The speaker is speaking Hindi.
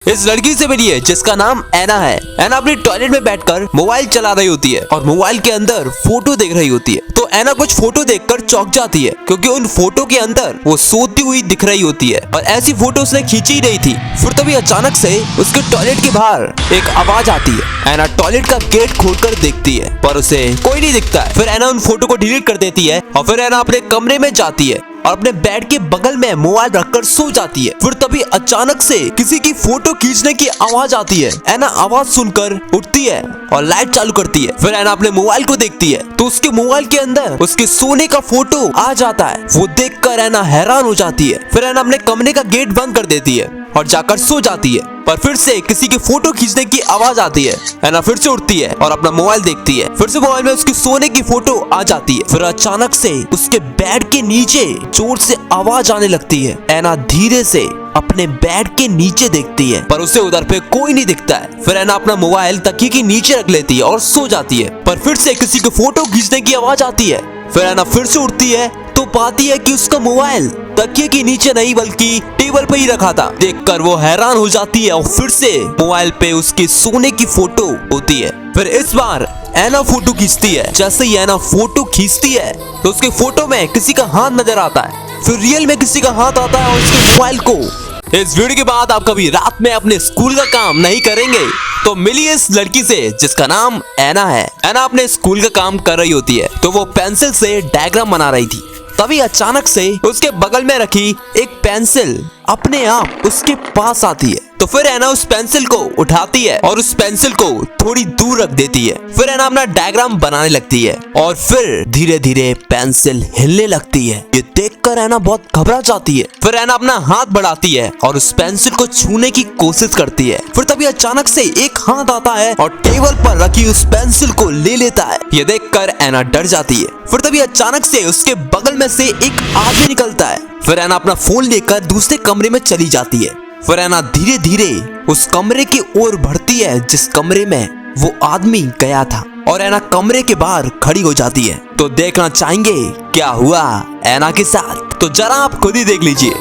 इस लड़की से मिली है जिसका नाम ऐना है। ऐना अपनी टॉयलेट में बैठकर मोबाइल चला रही होती है और मोबाइल के अंदर फोटो देख रही होती है। तो ऐना कुछ फोटो देखकर चौंक जाती है क्योंकि उन फोटो के अंदर वो सोती हुई दिख रही होती है और ऐसी फोटो उसने खींची ही नहीं थी। फिर तभी अचानक से उसके टॉयलेट के बाहर एक आवाज आती है। ऐना टॉयलेट का गेट खोलकर देखती है पर उसे कोई नहीं दिखता है। फिर ऐना उन फोटो को डिलीट कर देती है और फिर ऐना अपने कमरे में जाती है और अपने बेड के बगल में मोबाइल रखकर सो जाती है। फिर तभी अचानक से किसी की फोटो खींचने की आवाज आती है। ऐना आवाज सुनकर उठती है और लाइट चालू करती है। फिर ऐना अपने मोबाइल को देखती है तो उसके मोबाइल के अंदर उसके सोने का फोटो आ जाता है। वो देखकर ऐना हैरान हो जाती है। फिर ऐना अपने कमरे का गेट बंद कर देती है और जाकर सो जाती है। पर फिर से किसी की फोटो खींचने की आवाज आती है। ऐना फिर से उठती है और अपना मोबाइल देखती है। फिर से मोबाइल में उसकी सोने की फोटो आ जाती है। फिर अचानक से उसके बेड के नीचे जोर से आवाज आने लगती है। ऐना धीरे से अपने बेड के नीचे देखती है पर उसे उधर पे कोई नहीं दिखता है। फिर ऐना अपना मोबाइल तकिए के नीचे रख लेती है और सो जाती है। पर फिर से किसी की फोटो खींचने की आवाज आती है। फिर ऐना फिर से उठती है तो पाती है कि उसका मोबाइल तकिए के नीचे नहीं बल्कि टेबल पे ही रखा था। देखकर वो हैरान हो जाती है और फिर से मोबाइल पे उसके सोने की फोटो होती है। फिर इस बार ऐना फोटो खींचती है। जैसे ही ऐना फोटो खींचती है तो उसके फोटो में किसी का हाथ नजर आता है। फिर रियल में किसी का हाथ आता है और उसके मोबाइल को। इस वीडियो के बाद आप कभी रात में अपने स्कूल का काम नहीं करेंगे तो मिलिए इस लड़की से जिसका नाम ऐना है। ऐना अपने स्कूल का काम कर रही होती है तो वो पेंसिल से डायग्राम बना रही थी। तभी अचानक से उसके बगल में रखी एक पेंसिल अपने आप उसके पास आती है। तो फिर ऐना उस पेंसिल को उठाती है और उस पेंसिल को थोड़ी दूर रख देती है। फिर ऐना अपना डायग्राम बनाने लगती है और फिर धीरे धीरे पेंसिल हिलने लगती है। ये देखकर ऐना बहुत घबरा जाती है। फिर ऐना अपना हाथ बढ़ाती है और उस पेंसिल को छूने की कोशिश करती है। फिर तभी अचानक से एक हाथ आता है और टेबल पर रखी उस पेंसिल को ले लेता है। ये देखकर ऐना डर जाती है। फिर तभी अचानक से उसके बगल में से एक आदमी निकलता है। फिर ऐना अपना फोन लेकर दूसरे कमरे में चली जाती है। फिर ऐना धीरे धीरे उस कमरे की ओर बढ़ती है जिस कमरे में वो आदमी गया था और ऐना कमरे के बाहर खड़ी हो जाती है। तो देखना चाहेंगे क्या हुआ ऐना के साथ? तो जरा आप खुद ही देख लीजिए।